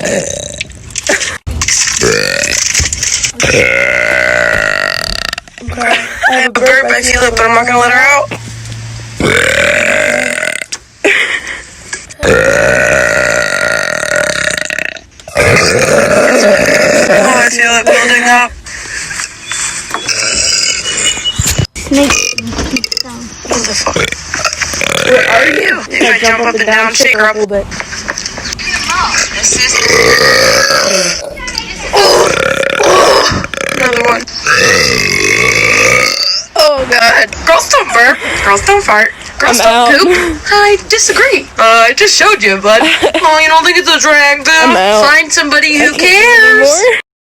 I have a burp, I feel it, but I'm not gonna let her out. Oh, I feel it building up. Snake. What the fuck? Where are you? You gotta jump up and down, shake her up a little bit. Another one. Oh god. Girls don't burp. Girls don't fart. Girls don't poop. I disagree. I just showed you, bud. Oh, you don't think it's attractive? Find somebody who cares.